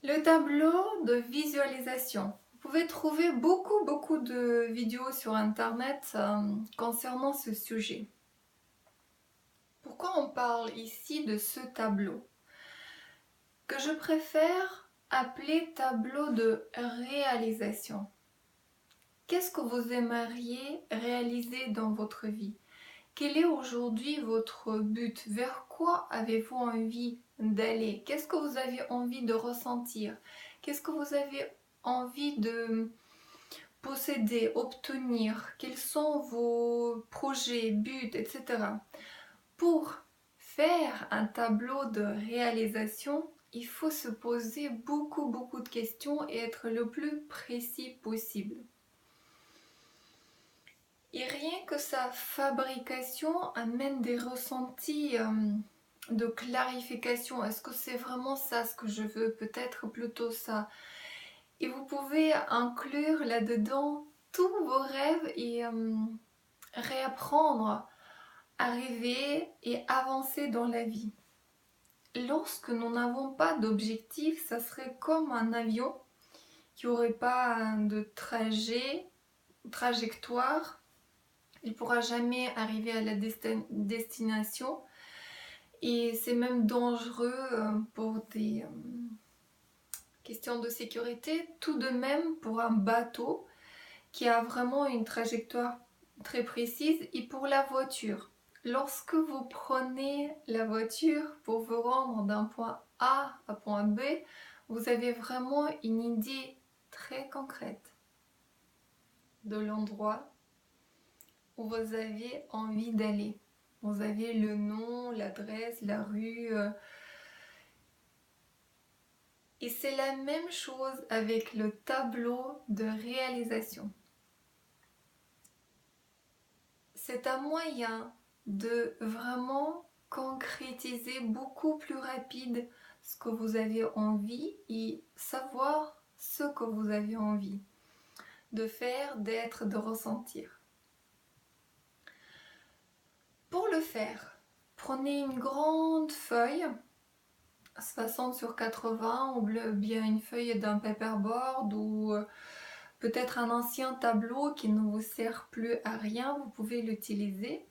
Le tableau de visualisation. Vous pouvez trouver beaucoup de vidéos sur internet concernant ce sujet. Pourquoi on parle ici de ce tableau? Que je préfère appeler tableau de réalisation. Qu'est-ce que vous aimeriez réaliser dans votre vie? Quel est aujourd'hui votre but? Vers quoi avez-vous envie d'aller? Qu'est-ce que vous avez envie de ressentir? Qu'est-ce que vous avez envie de posséder, obtenir? Quels sont vos projets, buts, etc. Pour faire un tableau de réalisation, il faut se poser beaucoup de questions et être le plus précis possible. Et rien que sa fabrication amène des ressentis de clarification. Est-ce que c'est vraiment ça ce que je veux? Peut-être plutôt ça. Et vous pouvez inclure là-dedans tous vos rêves et réapprendre à rêver et avancer dans la vie. Lorsque nous n'avons pas d'objectif, ça serait comme un avion qui n'aurait pas de trajectoire. Il ne pourra jamais arriver à la destination et c'est même dangereux pour des questions de sécurité. Tout de même pour un bateau qui a vraiment une trajectoire très précise et pour la voiture. Lorsque vous prenez la voiture pour vous rendre d'un point A à point B, vous avez vraiment une idée très concrète de l'endroit où vous avez envie d'aller. Vous avez le nom, l'adresse, la rue. Et c'est la même chose avec le tableau de réalisation. C'est un moyen de vraiment concrétiser beaucoup plus rapide ce que vous avez envie et savoir ce que vous avez envie de faire, d'être, de ressentir. Pour le faire, prenez une grande feuille 60 sur 80 ou bien une feuille d'un paperboard ou peut-être un ancien tableau qui ne vous sert plus à rien, vous pouvez l'utiliser.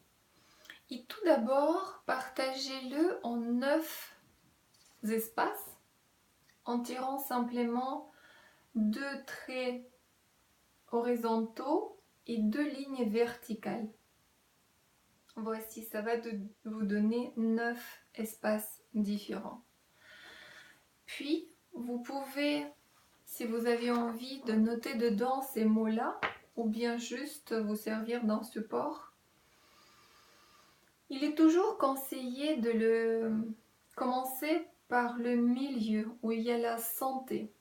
Et tout d'abord, partagez-le en 9 espaces en tirant simplement 2 traits horizontaux et 2 lignes verticales. Voici, ça va vous donner 9 espaces différents. Puis, vous pouvez, si vous avez envie, de noter dedans ces mots-là ou bien juste vous servir d'un support. Il est toujours conseillé de commencer par le milieu où il y a la santé.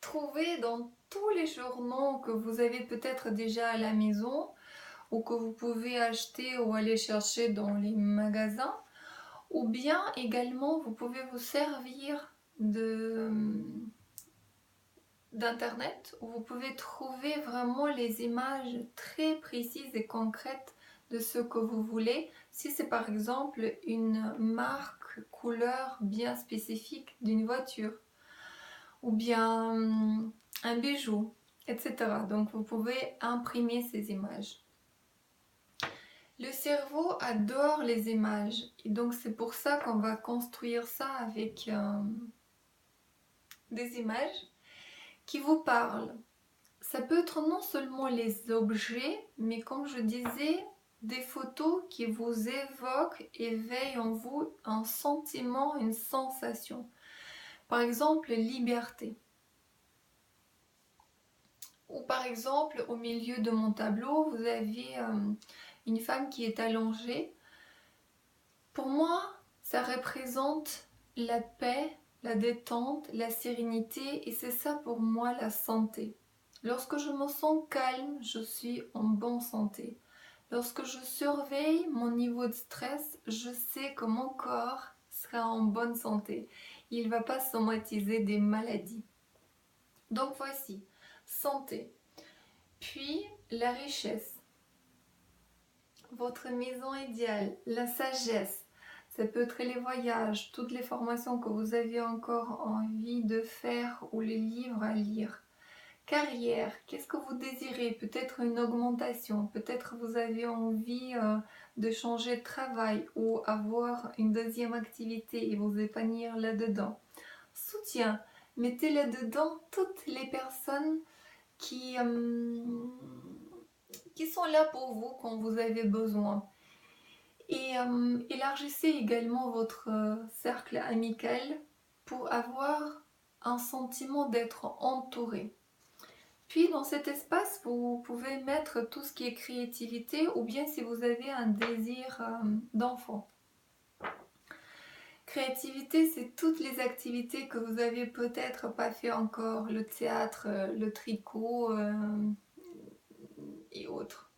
Trouvez dans tous les journaux que vous avez peut-être déjà à la maison ou que vous pouvez acheter ou aller chercher dans les magasins, ou bien également vous pouvez vous servir d'internet où vous pouvez trouver vraiment les images très précises et concrètes de ce que vous voulez. Si c'est par exemple une marque, couleur bien spécifique d'une voiture ou bien un bijou, etc. Donc vous pouvez imprimer ces images. Le cerveau adore les images et donc c'est pour ça qu'on va construire ça avec des images qui vous parlent. Ça peut être non seulement les objets, mais comme je disais, des photos qui vous évoquent, éveillent en vous un sentiment, une sensation. Par exemple, liberté. Ou par exemple, au milieu de mon tableau, vous avez une femme qui est allongée. Pour moi, ça représente la paix, la détente, la sérénité et c'est ça pour moi la santé. Lorsque je me sens calme, je suis en bonne santé. Lorsque je surveille mon niveau de stress, je sais que mon corps sera en bonne santé. Il ne va pas somatiser des maladies. Donc voici, santé. Puis la richesse. Votre maison idéale, la sagesse. ça peut être les voyages, toutes les formations que vous avez encore envie de faire ou les livres à lire. Carrière, qu'est-ce que vous désirez? Peut-être une augmentation, peut-être vous avez envie de changer de travail ou avoir une deuxième activité et vous épanouir là-dedans. Soutien, mettez là-dedans toutes les personnes qui sont là pour vous quand vous avez besoin. Et élargissez également votre cercle amical pour avoir un sentiment d'être entouré. Puis dans cet espace, vous pouvez mettre tout ce qui est créativité ou bien si vous avez un désir d'enfant. Créativité, c'est toutes les activités que vous avez peut-être pas fait encore, le théâtre, le tricot et autres.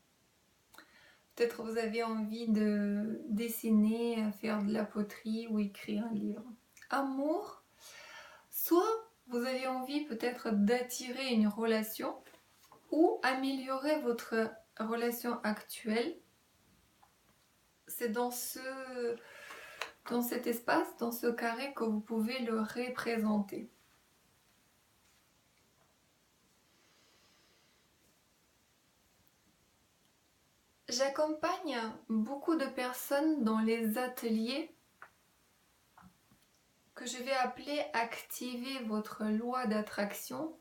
Peut-être vous avez envie de dessiner, faire de la poterie ou écrire un livre. Amour, soit vous avez envie peut-être d'attirer une relation ou améliorer votre relation actuelle. C'est dans cet espace, dans ce carré que vous pouvez le représenter. J'accompagne beaucoup de personnes dans les ateliers que je vais appeler activer votre loi d'attraction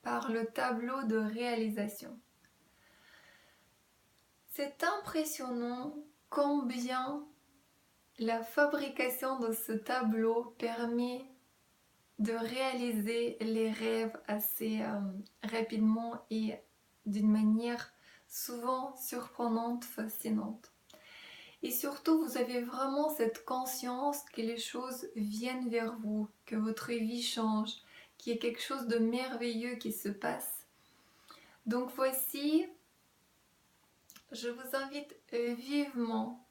par le tableau de réalisation. C'est impressionnant combien la fabrication de ce tableau permet de réaliser les rêves assez rapidement et d'une manière souvent surprenante, fascinante. Et surtout, vous avez vraiment cette conscience que les choses viennent vers vous, que votre vie change, qu'il y a quelque chose de merveilleux qui se passe. Donc voici, je vous invite vivement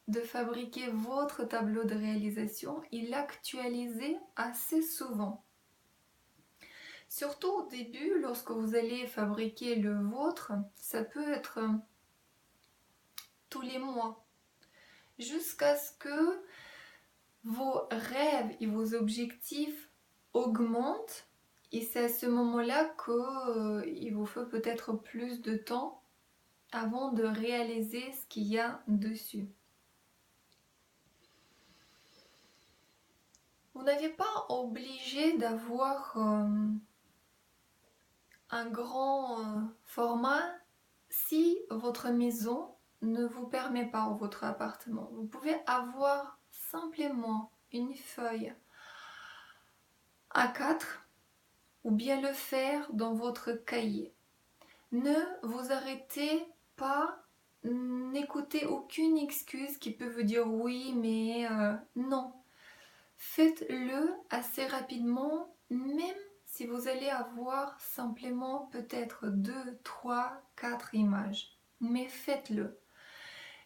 de fabriquer votre tableau de réalisation et l'actualiser assez souvent. Surtout au début, lorsque vous allez fabriquer le vôtre, ça peut être tous les mois, jusqu'à ce que vos rêves et vos objectifs augmentent. Et c'est à ce moment-là qu'il vous faut peut-être plus de temps avant de réaliser ce qu'il y a dessus. Vous n'avez pas obligé d'avoir un grand format si votre maison ne vous permet pas, ou votre appartement. Vous pouvez avoir simplement une feuille A4 ou bien le faire dans votre cahier. Ne vous arrêtez pas, n'écoutez aucune excuse qui peut vous dire oui, mais non. Faites-le assez rapidement, même si vous allez avoir simplement peut-être 2, 3, 4 images. Mais faites-le.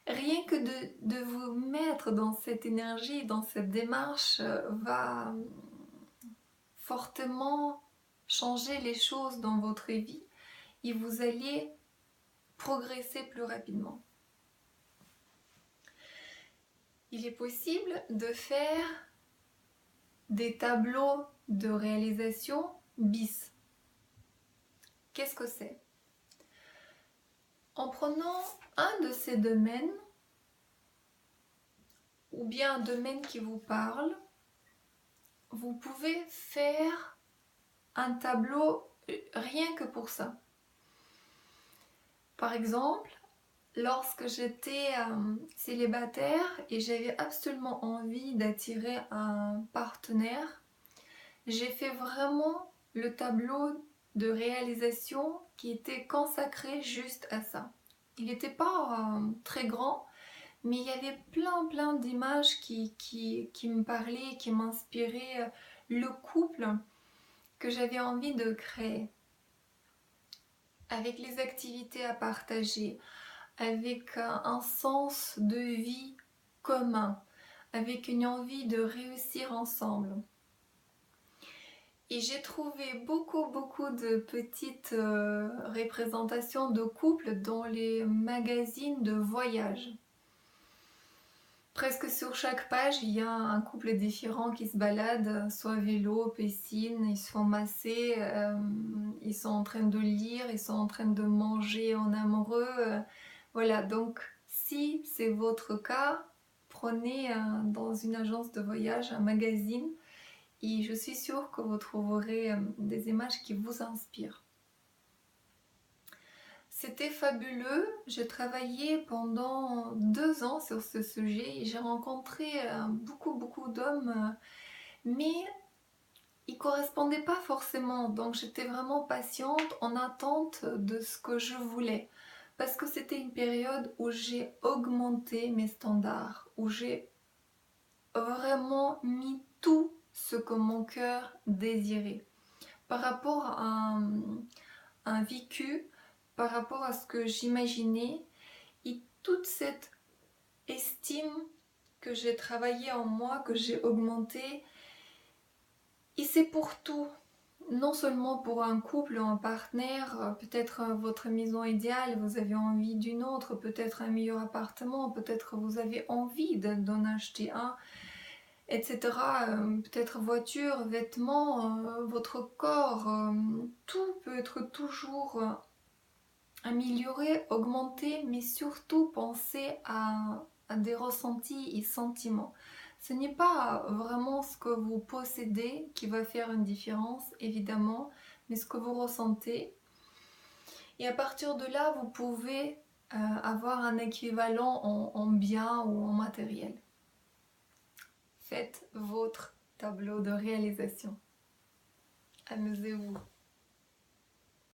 Rien que de vous mettre dans cette énergie, dans cette démarche, va fortement changer les choses dans votre vie et vous allez progresser plus rapidement. Il est possible de faire des tableaux de réalisation bis. Qu'est-ce que c'est? En prenant un de ces domaines, ou bien un domaine qui vous parle, vous pouvez faire un tableau rien que pour ça. Par exemple, lorsque j'étais célibataire et j'avais absolument envie d'attirer un partenaire, j'ai fait vraiment le tableau de réalisation qui était consacré juste à ça. Il n'était pas très grand, mais il y avait plein d'images qui me parlaient, qui m'inspiraient le couple que j'avais envie de créer. Avec les activités à partager, avec un sens de vie commun, avec une envie de réussir ensemble. Et j'ai trouvé beaucoup de petites représentations de couples dans les magazines de voyage. Presque sur chaque page, il y a un couple différent qui se balade, soit vélo, piscine, ils se font masser, ils sont en train de lire, ils sont en train de manger en amoureux. Voilà, donc si c'est votre cas, prenez dans une agence de voyage un magazine et je suis sûre que vous trouverez des images qui vous inspirent. C'était fabuleux. J'ai travaillé pendant 2 ans sur ce sujet et j'ai rencontré beaucoup d'hommes, mais ils ne correspondaient pas forcément. Donc j'étais vraiment patiente en attente de ce que je voulais. Parce que c'était une période où j'ai augmenté mes standards, où j'ai vraiment mis tout ce que mon cœur désirait. Par rapport à un vécu, par rapport à ce que j'imaginais, et toute cette estime que j'ai travaillée en moi, que j'ai augmentée, et c'est pour tout. Non seulement pour un couple ou un partenaire, peut-être votre maison idéale, vous avez envie d'une autre, peut-être un meilleur appartement, peut-être vous avez envie d'en acheter un, etc. Peut-être voiture, vêtements, votre corps, tout peut être toujours amélioré, augmenter, mais surtout penser à des ressentis et sentiments. Ce n'est pas vraiment ce que vous possédez qui va faire une différence, évidemment, mais ce que vous ressentez. Et à partir de là, vous pouvez avoir un équivalent en biens ou en matériel. Faites votre tableau de réalisation. Amusez-vous.